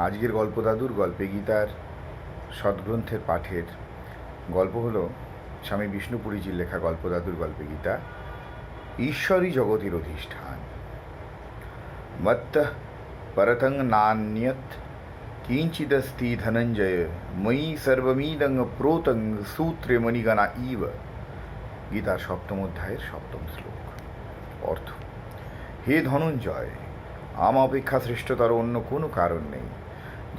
আজকের গল্প দাদুর গল্পে গীতার সদ্গ্রন্থের পাঠের গল্প হলো স্বামী বিষ্ণুপুরীজির লেখা গল্প দাদুর গল্পে গীতা। ঈশ্বরই জগতের অধিষ্ঠান। মত্তঃ পরতং নান্যৎ কিঞ্চিদস্তি ধনঞ্জয় ময়ি সর্বমিদং প্रोतं সূত্রে মণিগণা ইব। গীতার সপ্তম অধ্যায়ের সপ্তম শ্লোক। অর্থ: হে ধনঞ্জয়, আমা অপেক্ষা শ্রেষ্ঠতর অন্য কোনো কারণ নেই।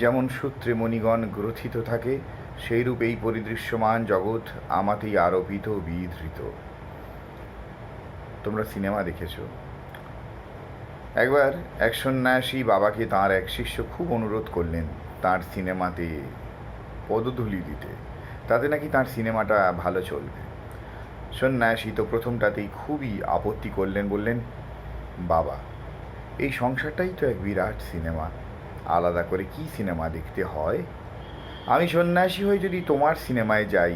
যেমন সূত্রে মণিগণ গ্রথিত থাকে, সেইরূপ এই পরিদৃশ্যমান জগৎ আমাতেই আরোপিত বিধৃত। তোমরা সিনেমা দেখেছ? একবার এক সন্ন্যাসী বাবাকে তাঁর এক শিষ্য খুব অনুরোধ করলেন তাঁর সিনেমাতে পদধূলি দিতে, তাতে নাকি তাঁর সিনেমাটা ভালো চলবে। সন্ন্যাসী তো প্রথমটাতেই খুবই আপত্তি করলেন, বললেন, বাবা, এই সংসারটাই তো এক বিরাট সিনেমা, আলাদা করে কি সিনেমা দেখতে হয়? আমি সন্ন্যাসী হয়ে যদি তোমার সিনেমায় যাই,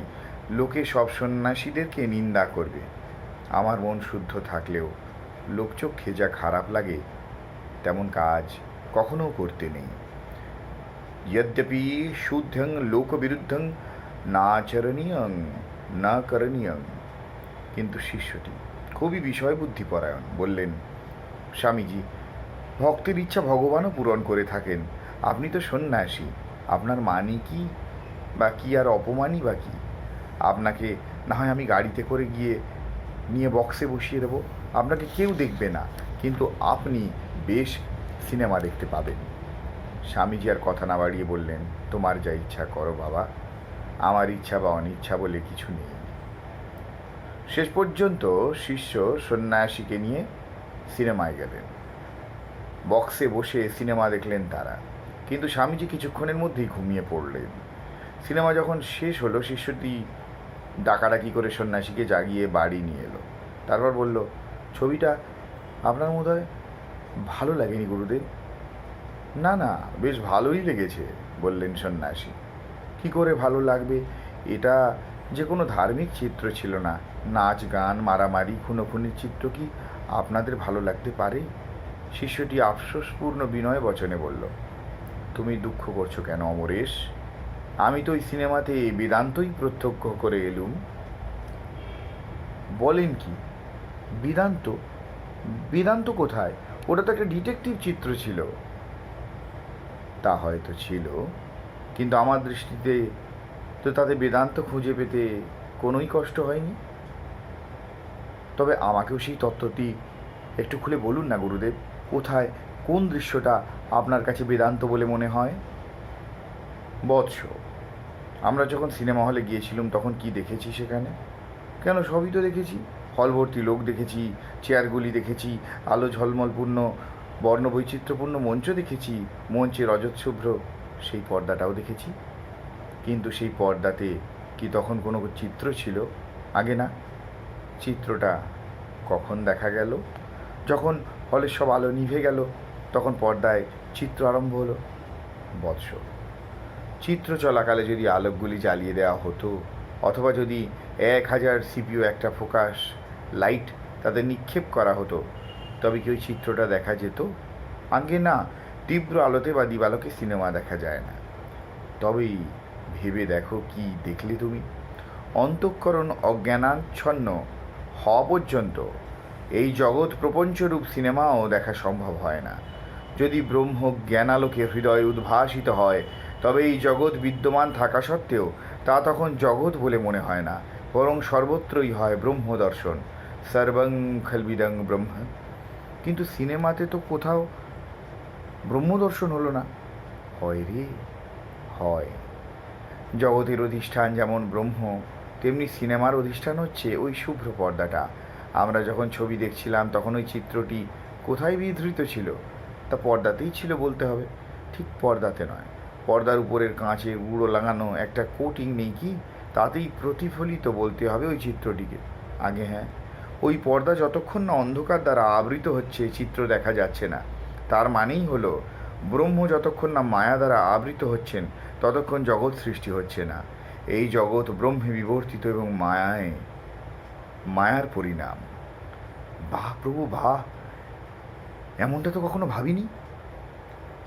লোকে সব সন্ন্যাসীদেরকে নিন্দা করবে। আমার মন শুদ্ধ থাকলেও লোকচক্ষে যা খারাপ লাগে তেমন কাজ কখনো করতে নেই। যদ্যপি শুদ্ধং লোকবিরুদ্ধং নাচরণীয়ং না করণীয়ং। কিন্তু শিষ্যটি খুবই বিষয়বুদ্ধিপরায়ণ, বললেন, স্বামীজি, ভক্তের ইচ্ছা ভগবানও পূরণ করে থাকেন। আপনি তো সন্ন্যাসী, আপনার মানি কি বা কি আর অপমানই বা কি? আপনাকে না হয় আমি গাড়িতে করে গিয়ে নিয়ে বক্সে বসিয়ে দেবো, আপনাকে কেউ দেখবে না, কিন্তু আপনি বেশ সিনেমা দেখতে পাবেন। স্বামীজি আর কথা না বাড়িয়ে বললেন, তোমার যা ইচ্ছা করো বাবা, আমার ইচ্ছা বা অনিচ্ছা বলে কিছু নেই। শেষ পর্যন্ত শিষ্য সন্ন্যাসীকে নিয়ে সিনেমায় গেলেন। বক্সে বসে সিনেমা দেখলেন তারা, কিন্তু স্বামীজি কিছুক্ষণের মধ্যেই ঘুমিয়ে পড়লেন। সিনেমা যখন শেষ হলো, শিষ্যটি ডাকাডাকি করে সন্ন্যাসীকে জাগিয়ে বাড়ি নিয়ে এলো। তারপর বলল, ছবিটা আপনার বোধহয় ভালো লাগেনি গুরুদেব? না না, বেশ ভালোই লেগেছে, বললেন সন্ন্যাসী। কি করে ভালো লাগবে? এটা যে কোনো ধার্মিক চিত্র ছিল না। নাচ গান মারামারি খুনোখুনির চিত্র কি আপনাদের ভালো লাগতে পারে? শিষ্যটি আফসোসপূর্ণ বিনয় বচনে বলল, তুমি দুঃখ করছো কেন অমরেশ? আমি তো ওই সিনেমাতে বেদান্তই প্রত্যক্ষ করে এলুম। বলেন কি? বেদান্ত? বেদান্ত কোথায়? ওটা তো একটা ডিটেকটিভ চিত্র ছিল। তা হয়তো ছিল, কিন্তু আমার দৃষ্টিতে তো তাতে বেদান্ত খুঁজে পেতে কোনোই কষ্ট হয়নি। তবে আমাকেও সেই তত্ত্বটি একটু খুলে বলুন না গুরুদেব। কোথায়, কোন দৃশ্যটা আপনার কাছে বেদান্ত বলে মনে হয়? বৎস, আমরা যখন সিনেমা হলে গিয়েছিলাম তখন কি দেখেছি সেখানে? কেন, সবই তো দেখেছি। হল ভর্তি লোক দেখেছি, চেয়ারগুলি দেখেছি, আলো ঝলমলপূর্ণ বর্ণবৈচিত্র্যপূর্ণ মঞ্চ দেখেছি, মঞ্চে রজতশুভ্র সেই পর্দাটাও দেখেছি। কিন্তু সেই পর্দাতে কি তখন কোনো চিত্র ছিল? আগে না। চিত্রটা কখন দেখা গেল? যখন হলের সব আলো নিভে গেল, তখন পর্দায় চিত্র আরম্ভ হলো। বৎস, চিত্র চলাকালে যদি আলোকগুলি জ্বালিয়ে দেওয়া হতো, অথবা যদি 1000 সিপিইউ একটা ফোকাস লাইট তাদের নিক্ষেপ করা হতো, তবে কি ওই চিত্রটা দেখা যেত? আগে না, তীব্র আলোতে বা দিবালোকে সিনেমা দেখা যায় না। তবেই ভেবে দেখো, কি দেখলে তুমি? অন্তঃকরণ অজ্ঞানাচ্ছন্ন হওয়া পর্যন্ত এই জগৎ প্রপঞ্চরূপ সিনেমাও দেখা সম্ভব হয় না। যদি ব্রহ্ম জ্ঞানালোকে হৃদয় উদ্ভাসিত হয়, তবে এই জগৎ বিদ্যমান থাকা সত্ত্বেও তা তখন জগৎ বলে মনে হয় না, বরং সর্বত্রই হয় ব্রহ্মদর্শন। সর্বং খলবিদং ব্রহ্ম। কিন্তু সিনেমাতে তো কোথাও ব্রহ্মদর্শন হলো না। হয় রে, হয়। জগতের অধিষ্ঠান যেমন ব্রহ্ম, তেমনি সিনেমার অধিষ্ঠান হচ্ছে ওই শুভ্র পর্দাটা। আমরা যখন ছবি দেখছিলাম তখন ওই চিত্রটি কোথায় বিধৃত ছিল? তা পর্দাতেই ছিল বলতে হবে। ঠিক পর্দাতে নয়, পর্দার উপরের কাঁচে উড়ো লাগানো একটা কোটিং নেই কি? তাতেই প্রতিফলিত বলতে হবে ওই চিত্রটিকে। আগে হ্যাঁ, ওই পর্দা যতক্ষণ না অন্ধকার দ্বারা আবৃত হচ্ছে, চিত্র দেখা যাচ্ছে না। তার মানেই হলো, ব্রহ্ম যতক্ষণ না মায়া দ্বারা আবৃত হচ্ছেন, ততক্ষণ জগৎ সৃষ্টি হচ্ছে না। এই জগৎ ব্রহ্মে বিবর্তিত এবং মায়ার পরিণাম। বাহ প্রভু বাহ, এমনটা তো কখনো ভাবিনি।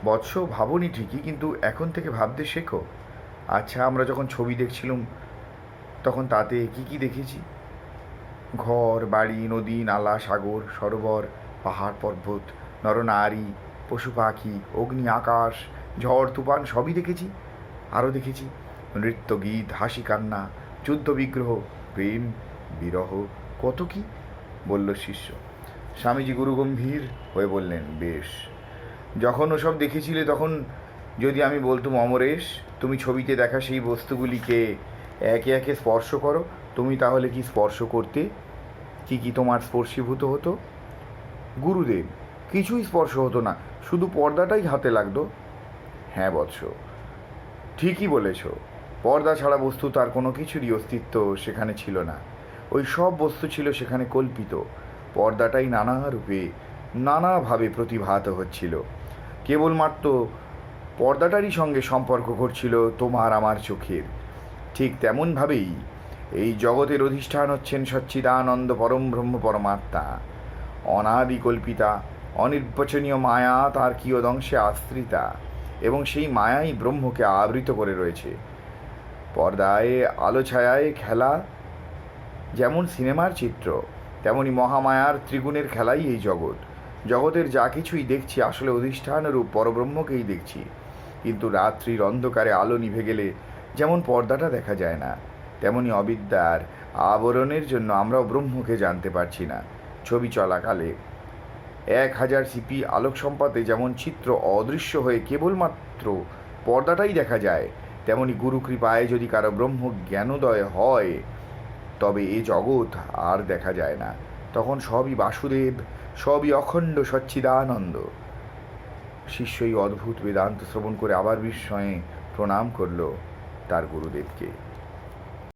বৎস, ভাবনি ঠিকই, কিন্তু এখন থেকে ভাবতে শেখো। আচ্ছা, আমরা যখন ছবি দেখছিলাম তখন তাতে কি কি দেখেছি? ঘর বাড়ি, নদী নালা, সাগর সরোবর, পাহাড় পর্বত, নরনারী, পশু পাখি, অগ্নি আকাশ, ঝড় তুফান সবই দেখেছি। আরও দেখেছি নৃত্য গীত, হাসি কান্না, যুদ্ধ বিগ্রহ, প্রেম বিরহ, কত কি, বলল শিষ্য। স্বামীজি গুরুগম্ভীর হয়ে বললেন, বেশ, যখন ওসব দেখেছিলে তখন যদি আমি বলতুম, অমরেশ, তুমি ছবিতে দেখা সেই বস্তুগুলিকে একে একে স্পর্শ করো, তুমি তাহলে কি স্পর্শ করতে? কি কি তোমার স্পর্শীভূত হতো? গুরুদেব, কিছুই স্পর্শ হতো না, শুধু পর্দাটাই হাতে লাগতো। হ্যাঁ বৎস, ঠিকই বলেছ। পর্দা ছাড়া বস্তু তার কোনো কিছুরই অস্তিত্ব সেখানে ছিল না। ওই সব বস্তু ছিল সেখানে কল্পিত। পর্দাটাই নানা রূপে নানাভাবে প্রতিভাত হচ্ছিল। কেবলমাত্র পর্দাটারই সঙ্গে সম্পর্ক ঘটছিল তোমার আমার চোখের। ঠিক তেমনভাবেই এই জগতের অধিষ্ঠান হচ্ছেন সচ্চিদানন্দ পরম ব্রহ্ম পরমাত্মা। অনাদি কল্পিতা অনির্বচনীয় মায়া তার কিয়দংশে আশ্রিতা, এবং সেই মায়াই ব্রহ্মকে আবৃত করে রয়েছে। পর্দায় আলো ছায়ায় খেলা যেমন সিনেমার চিত্র, তেমনি মহামায়ার ত্রিগুণের খেলাই এই জগৎ। জগতের যা কিছুই দেখছি আসলে অধিষ্ঠানরূপ পরব্রহ্মকেই দেখছি। কিন্তু রাত্রির অন্ধকারে আলো নিভে গেলে যেমন পর্দাটা দেখা যায় না, তেমনি অবিদ্যার আবরণের জন্য আমরাও ব্রহ্মকে জানতে পারছি না। ছবি চলাকালে 1000 সিপি আলোক সম্পাতে যেমন চিত্র অদৃশ্য হয়ে কেবলমাত্র পর্দাটাই দেখা যায়, তেমনি গুরু কৃপায় যদি কারো ব্রহ্ম জ্ঞানোদয় হয় তবে এ জগৎ আর দেখা যায় না। তখন সবই বাসুদেব, সবই অখণ্ড সচ্চিদানন্দ। শিষ্য এই অদ্ভুত বেদান্ত শ্রবণ করে আবার বিস্ময়ে প্রণাম করল তার গুরুদেবকে।